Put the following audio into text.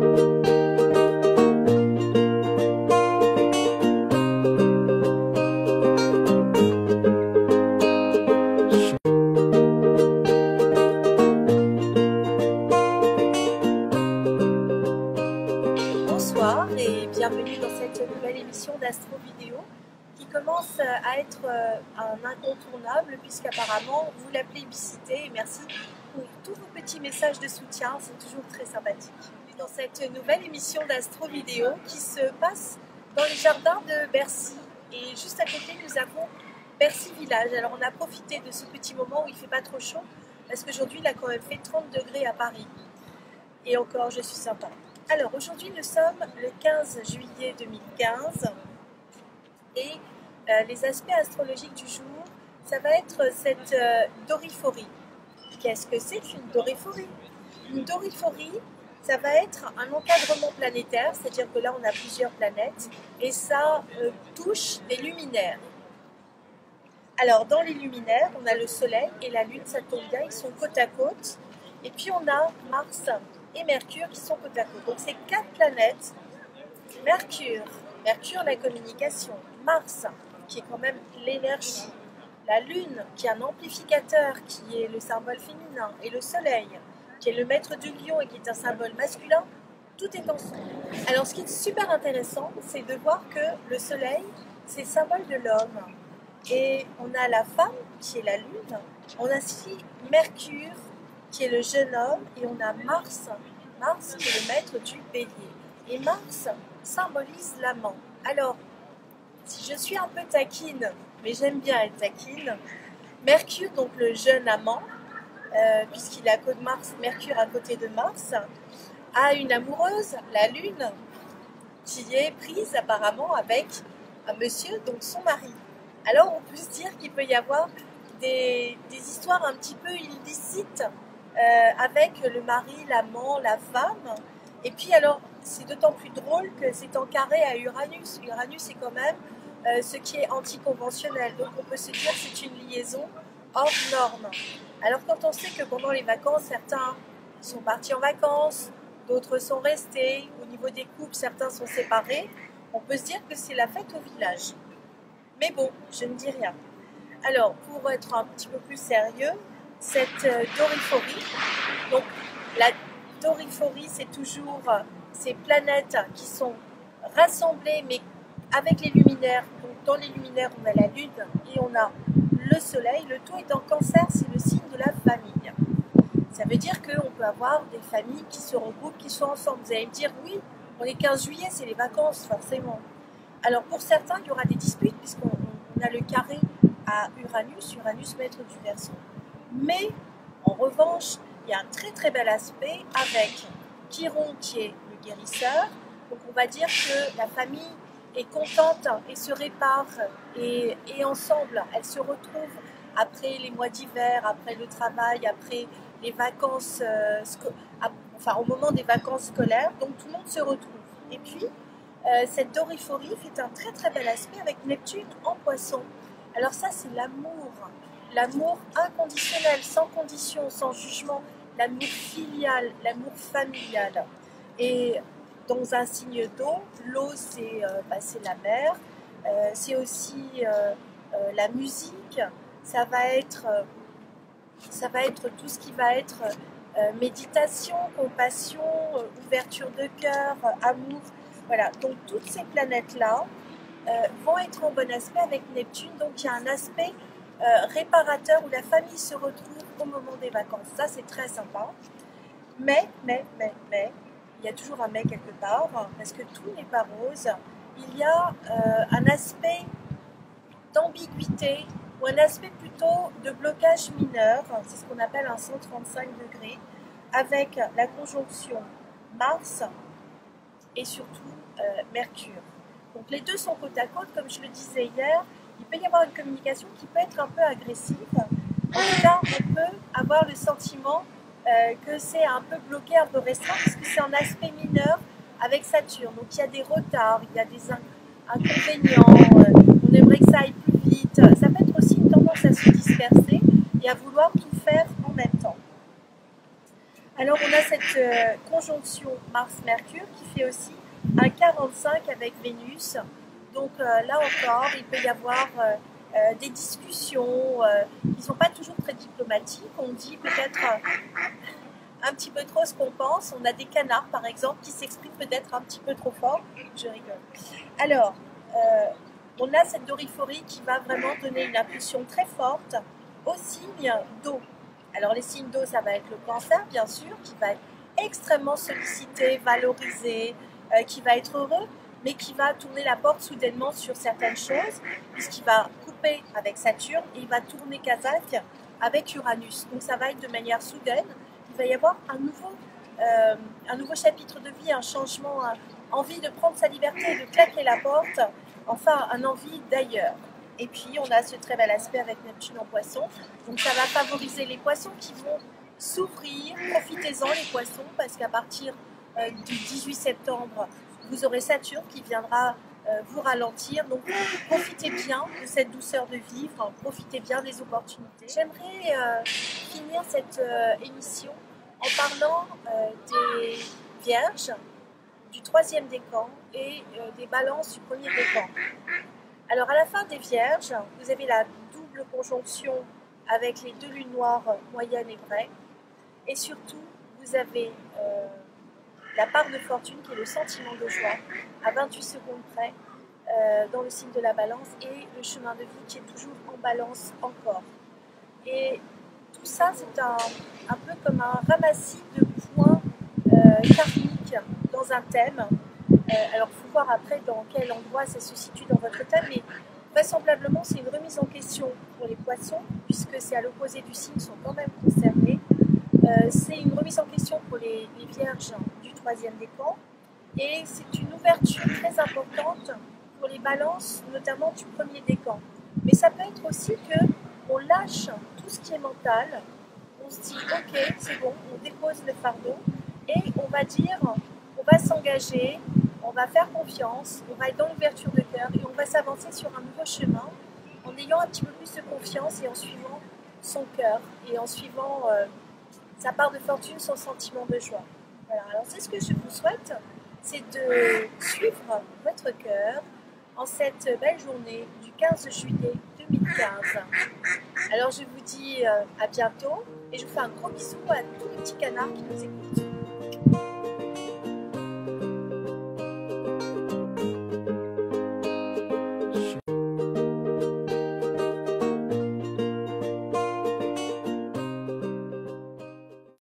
Bonsoir et bienvenue dans cette nouvelle émission d'Astro Vidéo qui commence à être un incontournable puisqu'apparemment vous la plébiscitez et merci pour tous vos petits messages de soutien, c'est toujours très sympathique. Dans cette nouvelle émission d'Astro Vidéo qui se passe dans les jardins de Bercy et juste à côté nous avons Bercy Village. Alors on a profité de ce petit moment où il ne fait pas trop chaud parce qu'aujourd'hui il a quand même fait 30 degrés à Paris et encore je suis sympa. Alors aujourd'hui nous sommes le 15 juillet 2015 et les aspects astrologiques du jour, ça va être cette doriphorie. Qu'est-ce que c'est qu'une doriphorie? Une doriphorie, ça va être un encadrement planétaire, c'est-à-dire que là on a plusieurs planètes et ça touche les luminaires. Alors dans les luminaires, on a le Soleil et la Lune, ça tombe bien, ils sont côte à côte. Et puis on a Mars et Mercure qui sont côte à côte. Donc c'est 4 planètes. Mercure, la communication. Mars, qui est quand même l'énergie. La Lune, qui est un amplificateur, qui est le symbole féminin. Et le Soleil, qui est le maître du lion et qui est un symbole masculin. Tout est ensemble. Alors ce qui est super intéressant, c'est de voir que le Soleil, c'est le symbole de l'homme. Et on a la femme, qui est la Lune. On a aussi Mercure, qui est le jeune homme, et on a Mars qui est le maître du bélier. Et Mars symbolise l'amant. Alors, si je suis un peu taquine, mais j'aime bien être taquine, Mercure, donc le jeune amant, puisqu'il est à côté de Mars, Mercure à côté de Mars, a une amoureuse, la Lune, qui est prise apparemment avec un monsieur, donc son mari. Alors, on peut se dire qu'il peut y avoir des histoires un petit peu illicites avec le mari, l'amant, la femme. Et puis alors, c'est d'autant plus drôle que c'est en carré à Uranus. Uranus est quand même ce qui est anticonventionnel. Donc on peut se dire que c'est une liaison hors norme. Alors quand on sait que pendant les vacances, certains sont partis en vacances, d'autres sont restés, au niveau des couples, certains sont séparés, on peut se dire que c'est la fête au village. Mais bon, je ne dis rien. Alors, pour être un petit peu plus sérieux, cette doriphorie, donc la doriphorie, c'est toujours ces planètes qui sont rassemblées, mais avec les luminaires. Donc, dans les luminaires, on a la Lune et on a le Soleil. Le tout est en Cancer, c'est le signe de la famille. Ça veut dire qu'on peut avoir des familles qui se regroupent, qui sont ensemble. Vous allez me dire, oui, on est 15 juillet, c'est les vacances, forcément. Alors, pour certains, il y aura des disputes, puisqu'on a le carré à Uranus maître du Verseau. Mais, en revanche, il y a un très très bel aspect avec Chiron qui est le guérisseur. Donc on va dire que la famille est contente et se répare et ensemble, elle se retrouve après les mois d'hiver, après le travail, après les vacances, au moment des vacances scolaires. Donc tout le monde se retrouve. Et puis, cette doriphorie fait un très très bel aspect avec Neptune en Poisson. Alors ça, c'est l'amour. L'amour inconditionnel, sans condition, sans jugement, l'amour filial, l'amour familial. Et dans un signe d'eau, l'eau c'est la mer, c'est aussi la musique, ça va être tout ce qui va être méditation, compassion, ouverture de cœur, amour. Voilà, donc toutes ces planètes-là vont être en bon aspect avec Neptune, donc il y a un aspect réparateur où la famille se retrouve au moment des vacances. Ça, c'est très sympa. Mais, il y a toujours un mais quelque part, parce que tout n'est pas rose. Il y a un aspect d'ambiguïté ou un aspect plutôt de blocage mineur, c'est ce qu'on appelle un 135 degrés, avec la conjonction Mars et surtout Mercure. Donc les deux sont côte à côte, comme je le disais hier. Il peut y avoir une communication qui peut être un peu agressive. En tout cas, on peut avoir le sentiment que c'est un peu bloqué, un peu restreint, parce que c'est un aspect mineur avec Saturne. Donc il y a des retards, il y a des inconvénients, on aimerait que ça aille plus vite. Ça peut être aussi une tendance à se disperser et à vouloir tout faire en même temps. Alors on a cette conjonction Mars-Mercure qui fait aussi un 45 avec Vénus. Donc là encore, il peut y avoir des discussions qui ne sont pas toujours très diplomatiques. On dit peut-être un petit peu trop ce qu'on pense. On a des canards par exemple qui s'expriment peut-être un petit peu trop fort. Je rigole. Alors, on a cette doriphorie qui va vraiment donner une impulsion très forte aux signes d'eau. Alors les signes d'eau, ça va être le Cancer, bien sûr, qui va être extrêmement sollicité, valorisé, qui va être heureux, mais qui va tourner la porte soudainement sur certaines choses, puisqu'il va couper avec Saturne et il va tourner Kazakh avec Uranus. Donc ça va être de manière soudaine. Il va y avoir un nouveau chapitre de vie, un changement, envie de prendre sa liberté, de claquer la porte, enfin un envie d'ailleurs. Et puis, on a ce très bel aspect avec Neptune en Poisson. Donc, ça va favoriser les poissons qui vont s'ouvrir. Profitez-en, les poissons, parce qu'à partir du 18 septembre, vous aurez Saturne qui viendra vous ralentir. Donc, profitez bien de cette douceur de vivre. Profitez bien des opportunités. J'aimerais finir cette émission en parlant des Vierges, du 3e décan et des Balances du 1er décan. Alors à la fin des Vierges, vous avez la double conjonction avec les 2 lunes noires moyennes et vraies. Et surtout, vous avez la part de fortune qui est le sentiment de joie à 28 secondes près dans le signe de la Balance et le chemin de vie qui est toujours en Balance encore. Et tout ça, c'est un peu comme un ramassis de points karmiques dans un thème. Alors, il faut voir après dans quel endroit ça se situe dans votre thème, mais vraisemblablement, c'est une remise en question pour les poissons, puisque c'est à l'opposé du signe, sont quand même concernés. C'est une remise en question pour les vierges du 3e décan, et c'est une ouverture très importante pour les balances, notamment du 1er décan. Mais ça peut être aussi qu'on lâche tout ce qui est mental, on se dit, ok, c'est bon, on dépose le fardeau, et on va dire, on va s'engager, on va faire confiance, on va être dans l'ouverture de cœur et on va s'avancer sur un nouveau chemin en ayant un petit peu plus de confiance et en suivant son cœur et en suivant sa part de fortune, son sentiment de joie. Voilà. Alors c'est ce que je vous souhaite, c'est de suivre votre cœur en cette belle journée du 15 juillet 2015. Alors je vous dis à bientôt et je vous fais un gros bisou à tous les petits canards qui nous écoutent.